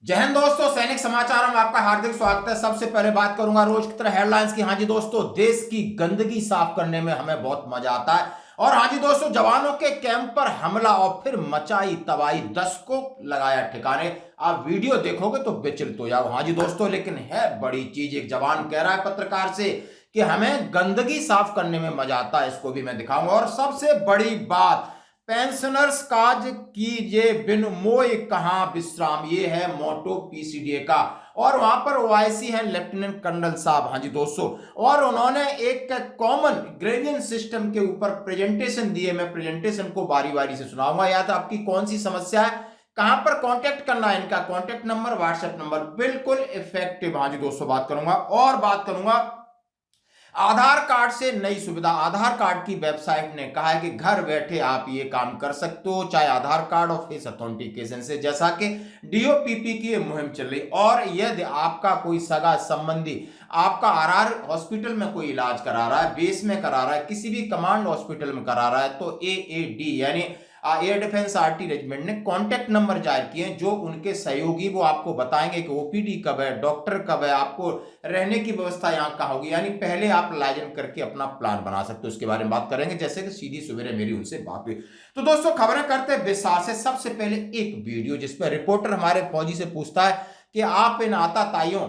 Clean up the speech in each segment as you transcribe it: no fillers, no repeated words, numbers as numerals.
जय हिंद दोस्तों, सैनिक समाचार में आपका हार्दिक स्वागत है। सबसे पहले बात करूंगा रोज की तरह हेडलाइंस की। हाँ जी दोस्तों, देश की गंदगी साफ करने में हमें बहुत मजा आता है। और हाँ जी दोस्तों, जवानों के कैंप पर हमला और फिर मचाई तबाही, 10 को लगाया ठिकाने। आप वीडियो देखोगे तो विचलित हो जाओ। हाँ जी दोस्तों, लेकिन है बड़ी चीज। एक जवान कह रहा है पत्रकार से कि हमें गंदगी साफ करने में मजा आता है, इसको भी मैं दिखाऊंगा। और सबसे बड़ी बात, पेंशनर्स काज कीजिए बिन मोए कहां विश्राम, ये है मोटो पीसीडीए का। और वहां पर ओआईसी है लेफ्टिनेंट कर्नल साहब। हाँ जी दोस्तों, और उन्होंने एक कॉमन ग्रेवियंस सिस्टम के ऊपर प्रेजेंटेशन दिए। मैं प्रेजेंटेशन को बारी बारी से सुनाऊंगा। या तो आपकी कौन सी समस्या है, कहां पर कांटेक्ट करना है, इनका कांटेक्ट नंबर, व्हाट्सएप नंबर, बिल्कुल इफेक्टिव। हाँ जी दोस्तों, बात करूंगा। और बात करूंगा आधार कार्ड से नई सुविधा। आधार कार्ड की वेबसाइट ने कहा है कि घर बैठे आप ये काम कर सकते हो, चाहे आधार कार्ड और फेस ऑथेंटिकेशन से, जैसा कि डीओपीपी की मुहिम चल रही। और यदि आपका कोई सगा संबंधी आपका आरआर हॉस्पिटल में कोई इलाज करा रहा है, बेस में करा रहा है, किसी भी कमांड हॉस्पिटल में करा रहा है, तो एएडी यानी एयर डिफेंस आरटी रेजिमेंट ने कांटेक्ट नंबर जारी किए हैं, जो उनके सहयोगी वो आपको बताएंगे कि ओपीडी कब है, डॉक्टर कब है, आपको रहने की व्यवस्था यहाँ कहाँ होगी। यानी पहले आप लॉगिन करके अपना प्लान बना सकते हो। उसके बारे में बात करेंगे, जैसे कि सीधी सवेरे मेरी उनसे बात हुई। तो दोस्तों, खबरें करते हैं विस्तार से। सबसे पहले एक वीडियो जिसपे रिपोर्टर हमारे फौजी से पूछता है कि आप इन आताताइयों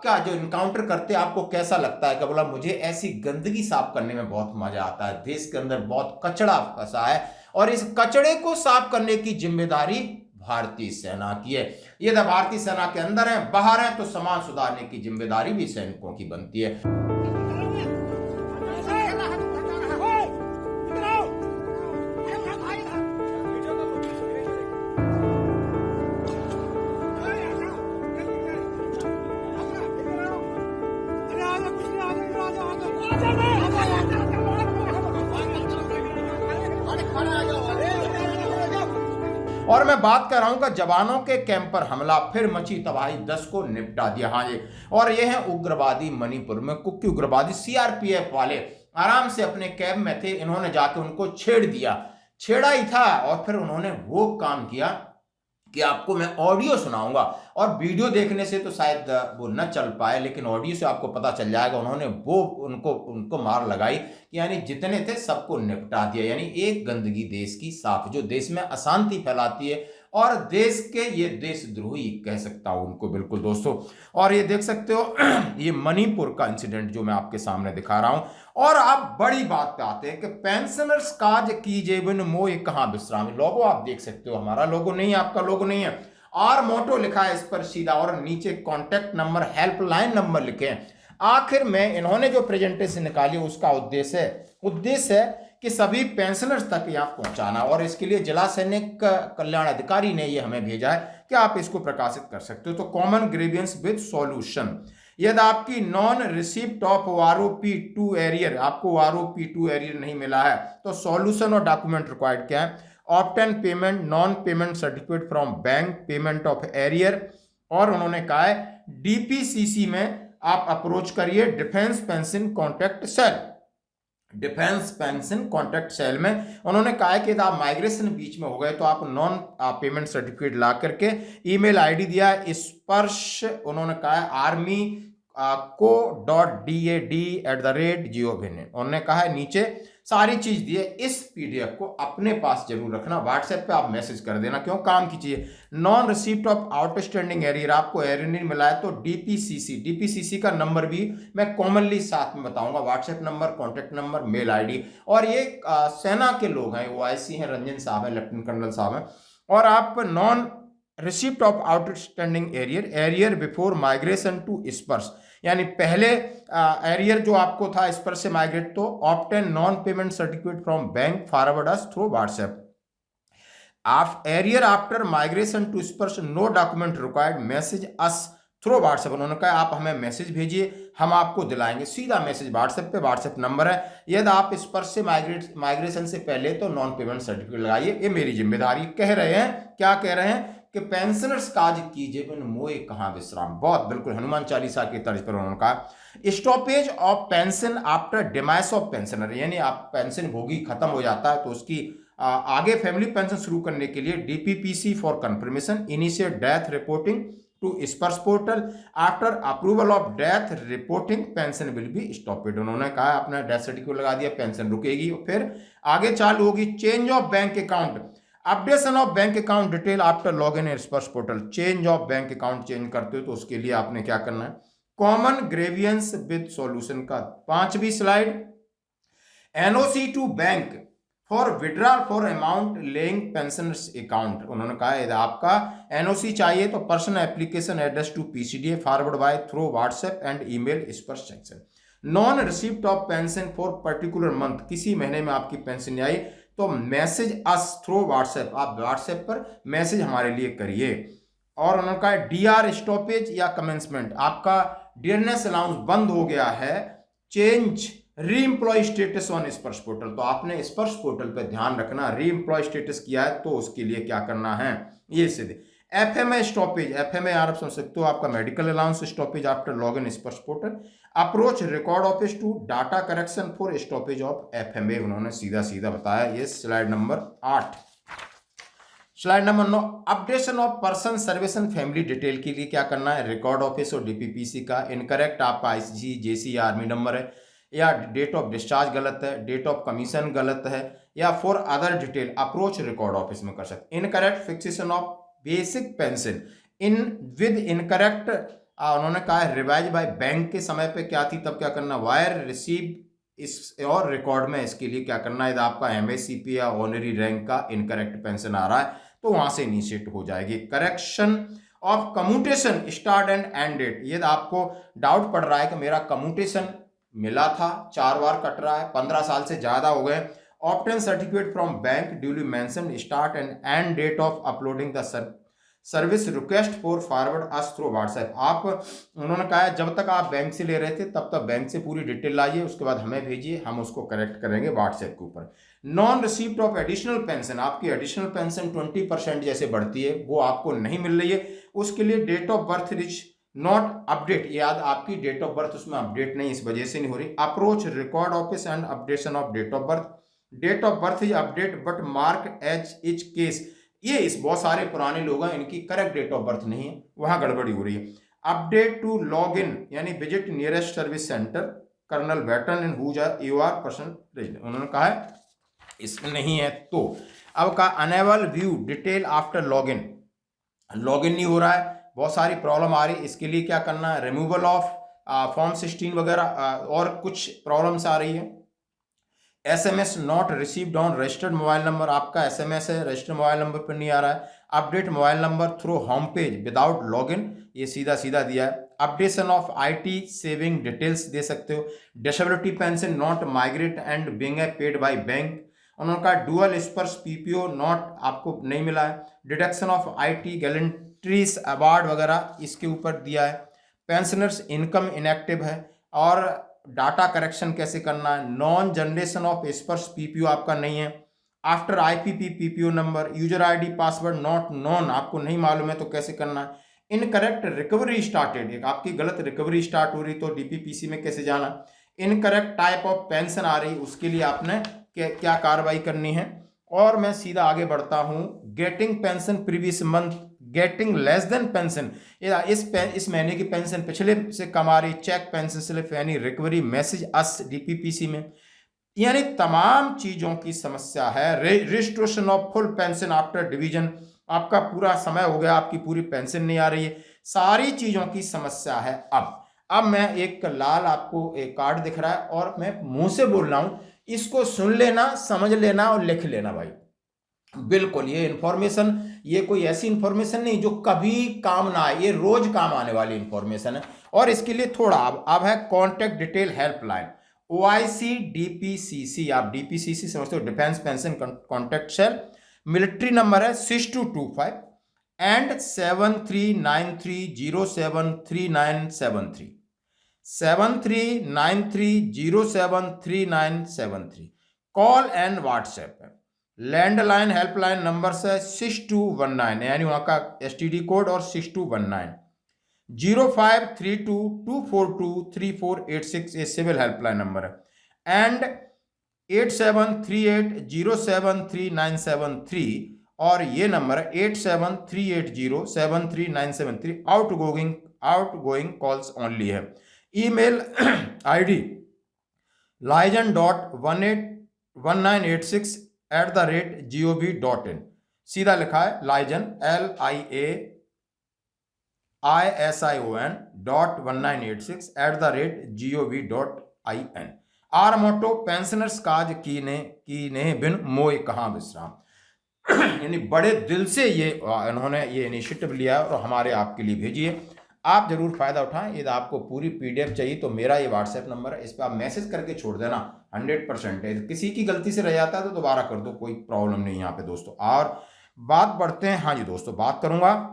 का जो इनकाउंटर करते हैं आपको कैसा लगता है। क्या बोला, मुझे ऐसी गंदगी साफ करने में बहुत मजा आता है। देश के अंदर बहुत कचरा फंसा है और इस कचड़े को साफ करने की जिम्मेदारी भारतीय सेना की है। यदि भारतीय सेना के अंदर है, बाहर है, तो समाज सुधारने की जिम्मेदारी भी सैनिकों की बनती है। और मैं बात कर रहा हूं कि जवानों के कैंप पर हमला, फिर मची तबाही, 10 को निपटा दिया। हाँ जी, और ये है उग्रवादी मणिपुर में। कुकी उग्रवादी सीआरपीएफ वाले आराम से अपने कैंप में थे, इन्होंने जाके उनको छेड़ दिया। छेड़ा ही था और फिर उन्होंने वो काम किया कि आपको मैं ऑडियो सुनाऊंगा। और वीडियो देखने से तो शायद वो न चल पाए, लेकिन ऑडियो से आपको पता चल जाएगा। उन्होंने वो उनको उनको मार लगाई, यानी जितने थे सबको निपटा दिया। यानी एक गंदगी देश की साफ, जो देश में अशांति फैलाती है और देश के, ये देशद्रोही कह सकता हूं उनको, बिल्कुल दोस्तों। और ये देख सकते हो ये मणिपुर का इंसिडेंट जो मैं आपके सामने दिखा रहा हूं। और आप बड़ी बात पे आते हैं कि पेंशनर्स काज कीजिए बिन मोए कहां विश्राम। लोगो आप देख सकते हो, हमारा लोगो नहीं है, आपका लोगो नहीं है, आर मोटो लिखा है इस पर सीधा, और नीचे कांटेक्ट नंबर, हेल्पलाइन नंबर लिखे हैं। आखिर में इन्होंने जो प्रेजेंटेशन निकाली उसका उद्देश्य है कि सभी पेंशनर्स तक यहां पहुंचाना। और इसके लिए जिला सैनिक कल्याण अधिकारी ने ये हमें भेजा है कि आप इसको प्रकाशित कर सकते हो। तो कॉमन ग्रीवियंस विद सॉल्यूशन, यदि आपकी नॉन रिसिप्ट ऑफ आरओपी2 एरियर, आपको आरओपी2 एरियर नहीं मिला है, तो सॉल्यूशन और डॉक्यूमेंट रिक्वायर्ड क्या है, obtain payment, non payment certificate from bank, payment of arrear. और उन्होंने कहा है डीपीसीसी में आप अप्रोच करिए, defence pension contract cell. Defence pension contract cell में उन्होंने कहा है कि यदि आप माइग्रेशन बीच में हो गए तो आप नॉन पेमेंट सर्टिफिकेट ला करके, ईमेल आईडी दिया है स्पर्श, उन्होंने कहा है आर्मी co.dad@gov। उन्होंने कहा है नीचे सारी चीज दी है। इस पीडीएफ को अपने पास जरूर रखना, व्हाट्सएप पे आप मैसेज कर देना, क्यों, काम की चीज। Non receipt of outstanding arrear, आपको एरियर नहीं मिला है तो डीपीसीसी का नंबर भी मैं कॉमनली साथ में बताऊंगा, WhatsApp number, contact number, mail ID. और ये सेना के लोग हैं, ओआईसी हैं, रंजन साहब हैं, लेफ्टिनेंट कर्नल साहब हैं। और आप non receipt of outstanding arrear before migration to Sparsh, यानी पहले एरियर जो आपको था स्पर्श से माइग्रेट, तो obtain non payment certificate from bank, forward us through WhatsApp. आप arrear after migration to Sparsh, no document required, message us through WhatsApp. उन्होंने कहा आप हमें मैसेज भेजिए, हम आपको दिलाएंगे। सीधा मैसेज व्हाट्सएप पे, व्हाट्सएप नंबर है। यदि आप स्पर्श से माइग्रेशन से पहले तो नॉन पेमेंट सर्टिफिकेट लगाइए, ये मेरी जिम्मेदारी। कह रहे हैं, क्या कह रहे हैं कि पेंशनर्स काज कीजिए बिन मोए कहां विश्राम। बहुत बिल्कुल हनुमान चालीसा की तर्ज पर उन्होंने कहा। Stoppage of pension after demise of pensioner, यानी आप पेंशन भोगी खत्म हो जाता है तो उसकी आगे फैमिली पेंशन शुरू करने के लिए DPPC for confirmation initiate death reporting to SPARSH portal after approval of death reporting pension will be stopped. उन्होंने कहा अपना डेथ सर्टिफिकेट लगा दिया, पेंशन रुकेगी, फिर आगे चालू होगी change of bank account, updation of bank account detail after log in SPARSH portal. Change of bank account change करते हो तो उसके लिए आपने क्या करना है, कॉमन ग्रेवियंस विद सॉल्यूशन का 5वीं slide, NOC to bank for withdrawal for amount lying pensioners account. उन्होंने कहा यदि आपका एनओसी चाहिए तो personal application address to PCDA forward by through WhatsApp and email SPARSH section. Non receipt of pension for particular month, किसी महीने में आपकी पेंशन नहीं आई तो मैसेज अस थ्रू व्हाट्सएप, आप व्हाट्सएप पर मैसेज हमारे लिए करिए। और उन्होंने कहा डीआर स्टॉपेज या कमेंसमेंट, आपका डियरनेस अलाउंस बंद हो गया है, चेंज री एम्प्लॉय स्टेटस ऑन स्पर्श पोर्टल, तो आपने स्पर्श पोर्टल पे ध्यान रखना, री एम्प्लॉय स्टेटस किया है तो उसके लिए क्या करना है ये सीधे। एफएमए स्टॉपेज, एफएमए आप समझ सकते हो आपका medical allowance stoppage after log in SPARSH portal, approach record office to data correction for stoppage of FMA, उन्होंने सीधा सीधा बताया। ये slide number 8। Slide number 9, updation of person service and family detail के लिए क्या करना है, रिकॉर्ड ऑफिस और डीपीपीसी का इनकरेक्ट आपका आईसीसी जेसी आर्मी नंबर है, या डेट ऑफ डिस्चार्ज गलत है, डेट ऑफ कमीशन गलत है, या for other detail approach record office में कर सकते। Incorrect fixation of basic pension in with incorrect, उन्होंने कहा है रिवाइज बाय बैंक के समय पे क्या थी तब क्या करना, वायर रिसीव इस और रिकॉर्ड में इसके लिए क्या करना है, यदि आपका एमएससीपी या ऑनरी रैंक का इनकरेक्ट पेंशन आ रहा है तो वहां से इनिशिएट हो जाएगी। Correction of commutation start and end date, यदि आपको डाउट पड़ रहा है कि मेरा कम्यूटेशन मिला था 4 बार कट रहा है, 15 साल से ज्यादा हो गए, obtain certificate from bank duly mentioned start and end date of uploading the service request for forward us through WhatsApp. आप उन्होंने कहा है जब तक आप बैंक से ले रहे थे तब तक बैंक से पूरी डिटेल लाइए, उसके बाद हमें भेजिए, हम उसको करेक्ट करेंगे व्हाट्सएप के ऊपर। Non receipt of additional pension, आपकी एडिशनल पेंशन 20% जैसे बढ़ती है वो आपको नहीं मिल रही है, उसके लिए date of birth rich not update, याद आपकी डेट ऑफ बर्थ उसमें अपडेट नहीं, इस वजह से नहीं हो रही। Approach record office and updation of date of birth, date of birth is update but mark as each case, ये इस बहुत सारे पुराने लोग हैं इनकी करेक्ट डेट ऑफ बर्थ नहीं है, वहां गड़बड़ी हो रही है। अपडेट टू लॉग इन यानी visit nearest service centre colonel veteran in whose you are person resident, उन्होंने कहा है इसमें नहीं है। तो अब का unable view detail after log in नहीं हो रहा है, बहुत सारी प्रॉब्लम आ रही है, इसके लिए क्या करना है, रिमूवल ऑफ फॉर्म 16 वगैरह और कुछ प्रॉब्लम्स आ रही है। SMS not received on registered mobile number, आपका एसएमएस है रजिस्टर्ड मोबाइल नंबर पर नहीं आ रहा है। Update mobile number through home page without login, ये सीधा सीधा दिया है। Updation of IT saving details दे सकते हो। Disability pension not migrate and being paid by bank, उन्होंने कहा डुअल स्पर्श पीपीओ नॉट आपको नहीं मिला है। डिडक्शन ऑफ आईटी गैलेंट्रीज अवार्ड वगैरह इसके ऊपर दिया है। पेंशनर्स इनकम इनएक्टिव है और डाटा करेक्शन कैसे करना है। नॉन जनरेशन ऑफ स्पर्श पीपीओ आपका नहीं है। After IPP PPO number user ID password not non, आपको नहीं मालूम है तो कैसे करना है। इनकरेक्ट रिकवरी स्टार्टेड, एक आपकी गलत रिकवरी स्टार्ट हो रही तो डीपीपीसी में कैसे जाना। इनकरेक्ट टाइप ऑफ पेंशन आ रही, उसके लिए आपने क्या कार्रवाई करनी है। और मैं सीधा आगे बढ़ता हूं। Getting pension previous month, getting less than pension, इस महीने की पेंशन पिछले से कम आ रही, चेक पेंशन स्लिप यानी रिकवरी मैसेज अस डीपीपीसी में, यानी तमाम चीजों की समस्या है। Registration of full pension after division, आपका पूरा समय हो गया, आपकी पूरी पेंशन नहीं आ रही है, सारी चीजों की समस्या है। अब मैं एक लाल आपको एक कार्ड दिख रहा है और मैं मुंह से बोल रहा हूं, इसको सुन लेना, समझ लेना और लिख लेना भाई। बिल्कुल ये इंफॉर्मेशन, ये कोई ऐसी इंफॉर्मेशन नहीं जो कभी काम ना आए, ये रोज काम आने वाली इंफॉर्मेशन है। और इसके लिए थोड़ा अब है contact detail helpline OIC DPCC, आप डीपीसीसी समझते हो, defence pension contact cell, military number है 6225 एंड 7393073973 7393073973। कॉल एंड व्हाट्सएप है। लैंडलाइन हेल्पलाइन नंबर है 6219 यानी वहां का एसटीडी कोड और 6219। 0532242348 ये सिविल हेल्पलाइन नंबर है। एंड 8738073973 और ये नंबर है 8738073973। आउटगोइंग कॉल्स ओनली है। Email ID lijan.1986@gov.in। सीधा लिखा है liaison LIAISION.1986@gov.in। Our motto pensioners cause कीने बिन मोए कहाँ विश्राम। यानी बड़े दिल से ये इन्होंने ये इनिशिएटिव लिया और हमारे आपके लिए भेजी है। आप जरूर फायदा उठाएं। यदि आपको पूरी PDF चाहिए तो मेरा ये WhatsApp नंबर है, इस पर आप मैसेज करके छोड़ देना। 100% है। किसी की गलती से रह जाता है तो दोबारा कर दो, कोई प्रॉब्लम नहीं यहाँ पे दोस्तों। और बात बढ़ते हैं, हाँ जी दोस्तों, बात करूंगा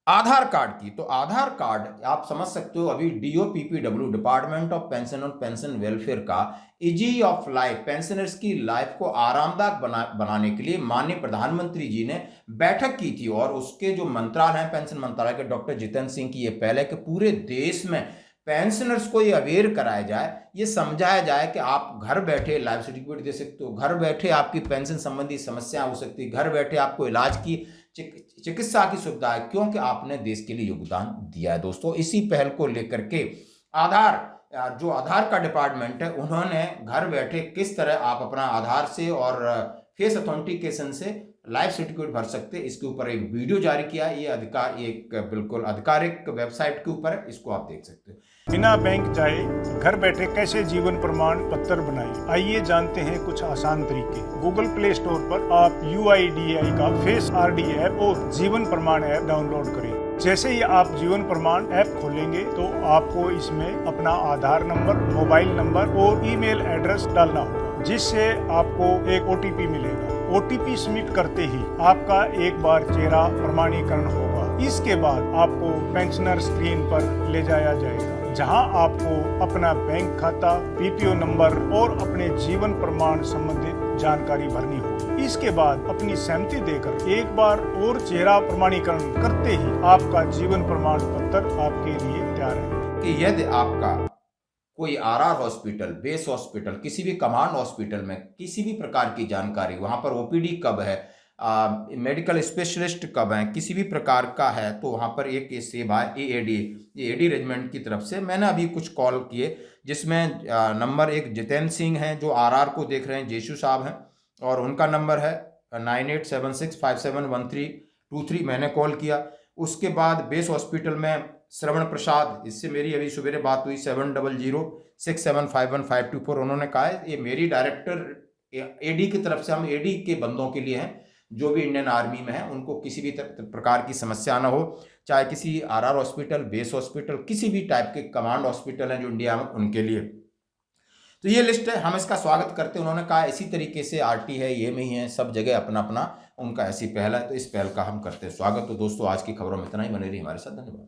आधार कार्ड की। तो आधार कार्ड आप समझ सकते हो, अभी DOPPW डिपार्टमेंट ऑफ पेंशन और पेंशन वेलफेयर का इजी ऑफ लाइफ, पेंशनर्स की लाइफ को आरामदायक बनाने के लिए माननीय प्रधानमंत्री जी ने बैठक की थी। और उसके जो मंत्रालय हैं, पेंशन मंत्रालय के डॉक्टर जितेंद्र सिंह की ये पहले कि पूरे देश में पेंशनर्स को ये अवेयर कराया जाए, ये समझाया जाए कि आप घर बैठे लाइफ सर्टिफिकेट दे सकते हो, घर बैठे आपकी पेंशन संबंधी समस्या हो सकती है, घर बैठे आपको इलाज की चिकित्सा की सुविधा है, क्योंकि आपने देश के लिए योगदान दिया है दोस्तों। इसी पहल को लेकर के जो आधार का डिपार्टमेंट है, उन्होंने घर बैठे किस तरह आप अपना आधार से और फेस ऑथेंटिकेशन से लाइफ सर्टिफिकेट भर सकते हैं, इसके ऊपर एक वीडियो जारी किया है। ये एक बिल्कुल आधिकारिक वेबसाइट के ऊपर है, इसको आप देख सकते हो। बिना बैंक जाए घर बैठे कैसे जीवन प्रमाण पत्र बनाएं, आइए जानते हैं कुछ आसान तरीके। गूगल प्ले स्टोर पर आप UIDAI का फेस RD ऐप और जीवन प्रमाण ऐप डाउनलोड करें। जैसे ही आप जीवन प्रमाण ऐप खोलेंगे तो आपको इसमें अपना आधार नंबर, मोबाइल नंबर और ईमेल एड्रेस डालना होगा, जिससे आपको एक OTP मिलेगा। OTP सबमिट करते ही आपका एक बार चेहरा प्रमाणीकरण होगा। इसके बाद आपको पेंशनर स्क्रीन पर ले जाया जाएगा, जहां आपको अपना बैंक खाता, PPO नंबर और अपने जीवन प्रमाण संबंधित जानकारी भरनी होगी। इसके बाद अपनी सहमति देकर एक बार और चेहरा प्रमाणीकरण करते ही आपका जीवन प्रमाण पत्र आपके लिए तैयार है। कि यदि आपका कोई RR हॉस्पिटल, बेस हॉस्पिटल, किसी भी कमांड हॉस्पिटल में किसी भी प्रकार की जानकारी, वहां पर OPD कब है, मेडिकल स्पेशलिस्ट कब हैं, किसी भी प्रकार का है, तो वहाँ पर एक सेवा है AAD रेजिमेंट की तरफ से। मैंने अभी कुछ कॉल किए, जिसमें नंबर एक जितेंद्र सिंह हैं जो RR को देख रहे हैं, जेशु साहब हैं, और उनका नंबर है 9876571323। मैंने कॉल किया। उसके बाद बेस हॉस्पिटल में श्रवण प्रसाद, इससे मेरी अभी सवेरे बात हुई, 7006751524। उन्होंने कहा है ये मेरी डायरेक्टर AD की तरफ से, हम AD के बंदों के लिए हैं जो भी इंडियन आर्मी में है, उनको किसी भी प्रकार की समस्या ना हो, चाहे किसी RR हॉस्पिटल, बेस हॉस्पिटल, किसी भी टाइप के कमांड हॉस्पिटल हैं जो इंडिया में, उनके लिए। तो ये लिस्ट है, हम इसका स्वागत करते हैं। उन्होंने कहा इसी तरीके से RT है, ये में ही है, सब जगह अपना अपना उनका ऐसी पहल है, तो इस पहल का हम करते हैं स्वागत। तो दोस्तों आज की खबरों में इतना ही, बने रहिए हमारे साथ, धन्यवाद।